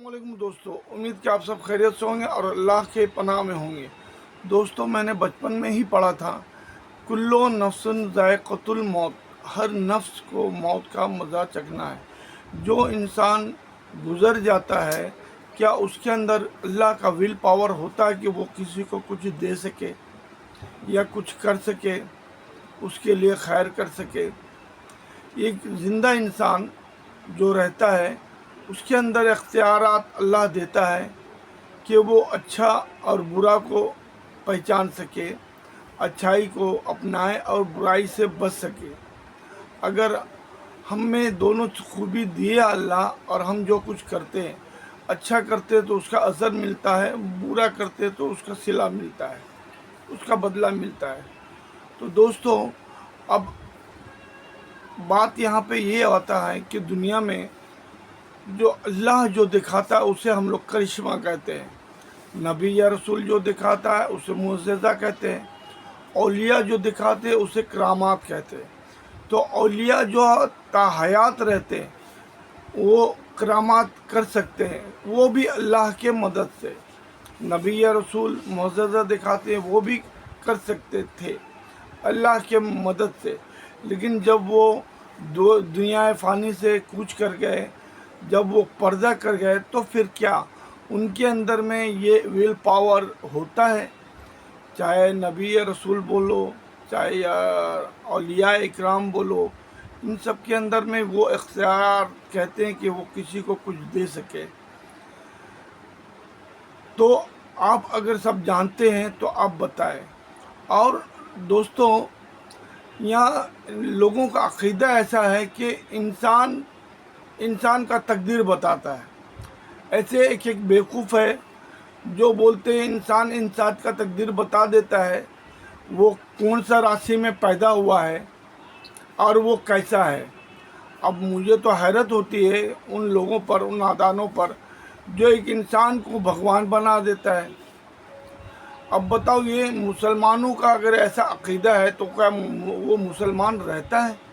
अस्सलामुअलैकुम दोस्तों, उम्मीद कि आप सब खैरियत से होंगे और अल्लाह के पनाह में होंगे। दोस्तों, मैंने बचपन में ही पढ़ा था, कुल्लो नफ्सुन ज़ायक़तुल मौत, हर नफ्स को मौत का मज़ा चखना है। जो इंसान गुज़र जाता है, क्या उसके अंदर अल्लाह का विल पावर होता है कि वो किसी को कुछ दे सके या कुछ कर सके, उसके लिए खैर कर सके। एक ज़िंदा इंसान जो रहता है, उसके अंदर इख्तियारात अल्लाह देता है कि वो अच्छा और बुरा को पहचान सके, अच्छाई को अपनाए और बुराई से बच सके। अगर हम में दोनों खूबी दिए अल्लाह और हम जो कुछ करते हैं, अच्छा करते तो उसका असर मिलता है, बुरा करते तो उसका सिला मिलता है, उसका बदला मिलता है। तो दोस्तों, अब बात यहाँ पे ये आता है कि दुनिया में जो अल्लाह जो दिखाता है उसे हम लोग करिश्मा कहते हैं। नबी या रसूल जो दिखाता है उसे मुअज़्ज़ज़ा कहते हैं। औलिया जो दिखाते हैं उसे करामात कहते हैं। तो औलिया जो ताहयात रहते हैं वो करामात कर सकते हैं, वो भी अल्लाह के मदद से। नबी या रसूल मुअज़्ज़ज़ा दिखाते हैं, वो भी कर सकते थे अल्लाह के मदद से। लेकिन जब वो दुनिया फ़ानी से कूच कर गए, जब वो पर्दा कर गए, तो फिर क्या उनके अंदर में ये विल पावर होता है? चाहे नबी या रसूल बोलो, चाहे औलिया इकराम बोलो, इन सब के अंदर में वो इख्तियार कहते हैं कि वो किसी को कुछ दे सके। तो आप अगर सब जानते हैं तो आप बताएं। और दोस्तों, यहाँ लोगों का अक़ीदा ऐसा है कि इंसान का तकदीर बताता है। ऐसे एक बेवकूफ़ है जो बोलते हैं इंसान का तकदीर बता देता है, वो कौन सा राशि में पैदा हुआ है और वो कैसा है। अब मुझे तो हैरत होती है उन लोगों पर, उन नादानों पर जो एक इंसान को भगवान बना देता है। अब बताओ, ये मुसलमानों का अगर ऐसा अक़ीदा है तो क्या वो मुसलमान रहता है?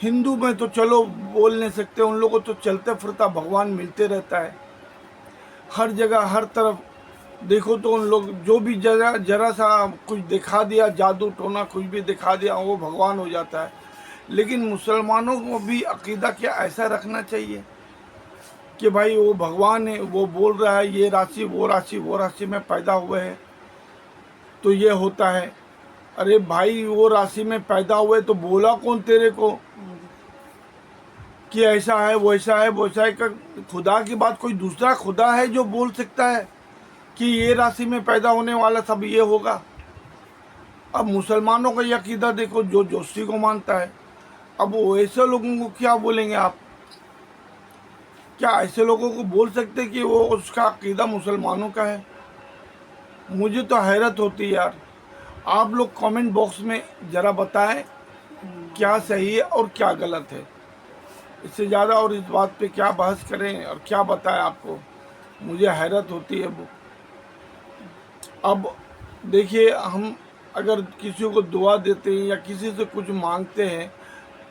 हिंदू में तो चलो बोल नहीं सकते, उन लोगों को तो चलते फिरता भगवान मिलते रहता है हर जगह, हर तरफ देखो तो उन लोग जो भी जरा सा कुछ दिखा दिया, जादू टोना कुछ भी दिखा दिया, वो भगवान हो जाता है। लेकिन मुसलमानों को भी अक़ीदा क्या ऐसा रखना चाहिए कि भाई वो भगवान है, वो बोल रहा है ये राशि वो राशि में पैदा हुए हैं तो ये होता है। अरे भाई, वो राशि में पैदा हुए तो बोला कौन तेरे को कि ऐसा है वैसा है वैसा है? खुदा की बात कोई दूसरा खुदा है जो बोल सकता है कि ये राशि में पैदा होने वाला सब ये होगा? अब मुसलमानों का ये अक़ीदा देखो, जो जोशी को मानता है। अब वो ऐसे लोगों को क्या बोलेंगे आप? क्या ऐसे लोगों को बोल सकते कि वो उसका अक़ीदा मुसलमानों का है? मुझे तो हैरत होती है यार। आप लोग कमेंट बॉक्स में ज़रा बताएं क्या सही है और क्या गलत है। इससे ज़्यादा और इस बात पे क्या बहस करें और क्या बताएं आपको, मुझे हैरत होती है। अब देखिए, हम अगर किसी को दुआ देते हैं या किसी से कुछ मांगते हैं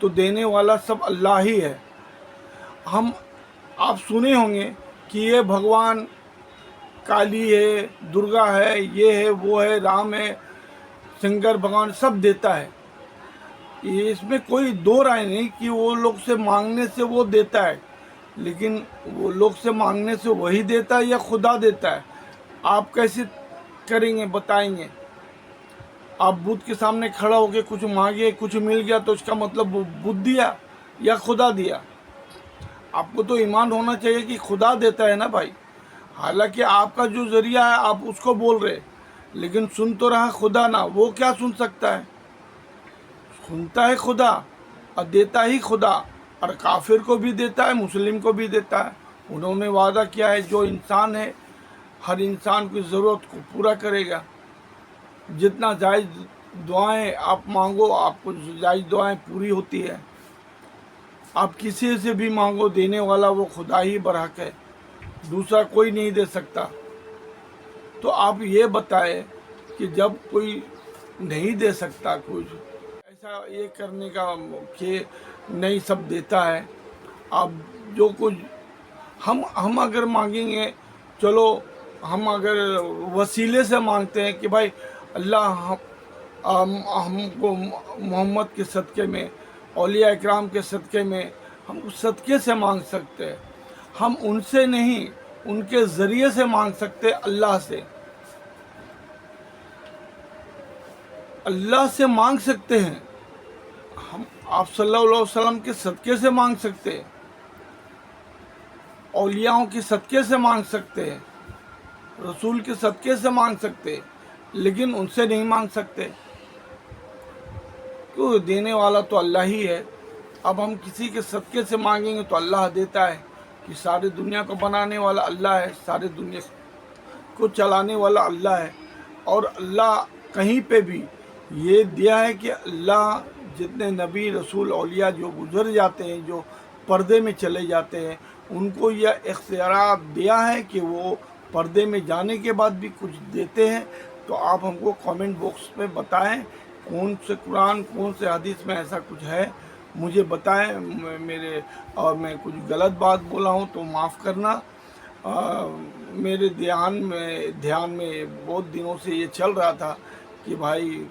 तो देने वाला सब अल्लाह ही है। आप सुने होंगे कि ये भगवान काली है, दुर्गा है, ये है, वो है, राम है, शंकर भगवान सब देता है। ये इसमें कोई दो राय नहीं कि वो लोग से मांगने से वो देता है, लेकिन वो लोग से मांगने से वही देता है या खुदा देता है? आप कैसे करेंगे, बताएंगे? आप बुद्ध के सामने खड़ा होकर कुछ मांगे, कुछ मिल गया तो उसका मतलब वो बुद्ध दिया या खुदा दिया? आपको तो ईमान होना चाहिए कि खुदा देता है ना भाई। हालांकि आपका जो ज़रिया है आप उसको बोल रहे, लेकिन सुन तो रहा खुदा ना, वो क्या सुन सकता है? सुनता है खुदा और देता ही खुदा, और काफिर को भी देता है, मुस्लिम को भी देता है। उन्होंने वादा किया है जो इंसान है हर इंसान की ज़रूरत को पूरा करेगा। जितना जायज़ दुआएं आप मांगो, आपको जायज़ दुआएं पूरी होती है। आप किसी से भी मांगो, देने वाला वो खुदा ही बरहक है, दूसरा कोई नहीं दे सकता। तो आप ये बताएं कि जब कोई नहीं दे सकता कुछ, ऐसा ये करने का कि नहीं सब देता है। आप जो कुछ हम अगर मांगेंगे, चलो हम अगर वसीले से मांगते हैं कि भाई अल्लाह हमको मोहम्मद के सदक़े में, औलिया इकराम के सदक़े में हम उस सदक़े से मांग सकते हैं। हम उनसे नहीं, उनके ज़रिए से मांग सकते, अल्लाह से। अल्लाह से मांग सकते हैं हम, आप सल्लल्लाहु अलैहि वसल्लम के सदक़े से मांग सकते हैं, औलियाओं के सदक़े से मांग सकते हैं, रसूल के सदक़े से मांग सकते हैं, लेकिन उनसे नहीं मांग सकते, क्यों? देने वाला तो अल्लाह ही है। अब हम किसी के सदक़े से मांगेंगे तो अल्लाह देता है, कि सारी दुनिया को बनाने वाला अल्लाह है, सारी दुनिया को चलाने वाला अल्लाह है। और अल्लाह कहीं पे भी ये दिया है कि अल्लाह जितने नबी रसूल औलिया जो गुजर जाते हैं, जो पर्दे में चले जाते हैं, उनको यह इख्तियार दिया है कि वो पर्दे में जाने के बाद भी कुछ देते हैं। तो आप हमको कमेंट बॉक्स में बताएं कौन से कुरान, कौन से हदीस में ऐसा कुछ है, मुझे बताएं। मेरे और मैं कुछ गलत बात बोला हूँ तो माफ़ करना। मेरे ध्यान में बहुत दिनों से ये चल रहा था कि भाई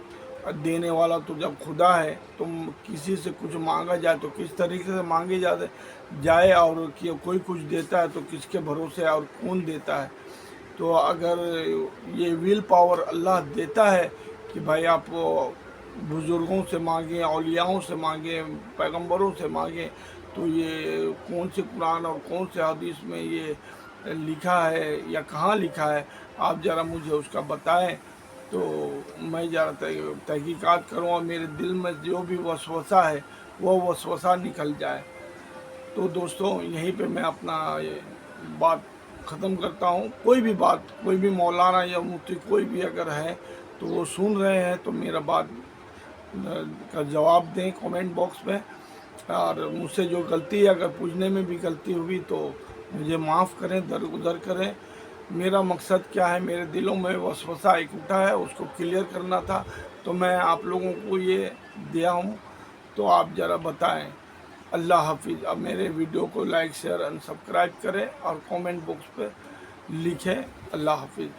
देने वाला तो जब खुदा है, तुम किसी से कुछ मांगा जाए तो किस तरीके से मांगे जाए, और कि कोई कुछ देता है तो किसके भरोसे और कौन देता है। तो अगर ये विल पावर अल्लाह देता है कि भाई आप बुज़ुर्गों से मांगें, औलियाओं से मांगें, पैगंबरों से मांगें, तो ये कौन से कुरान और कौन से हदीस में ये लिखा है या कहाँ लिखा है, आप ज़रा मुझे उसका बताएं, तो मैं ज़रा तहकीकात करूँ और मेरे दिल में जो भी वसवसा है वो वसवसा निकल जाए। तो दोस्तों, यहीं पे मैं अपना ये बात ख़त्म करता हूँ। कोई भी बात, कोई भी मौलाना या मुफ्ती कोई भी अगर है तो वो सुन रहे हैं तो मेरा बात का जवाब दें कमेंट बॉक्स में। और मुझसे जो गलती है, अगर पूछने में भी गलती हुई तो मुझे माफ़ करें, दरगुजर करें। मेरा मकसद क्या है, मेरे दिलों में वसवसा एक उठा है, उसको क्लियर करना था, तो मैं आप लोगों को ये दिया हूँ। तो आप ज़रा बताएं। अल्लाह हाफिज़। अब मेरे वीडियो को लाइक, शेयर एंड सब्सक्राइब करें और कमेंट बॉक्स पे लिखें। अल्लाह हाफिज़।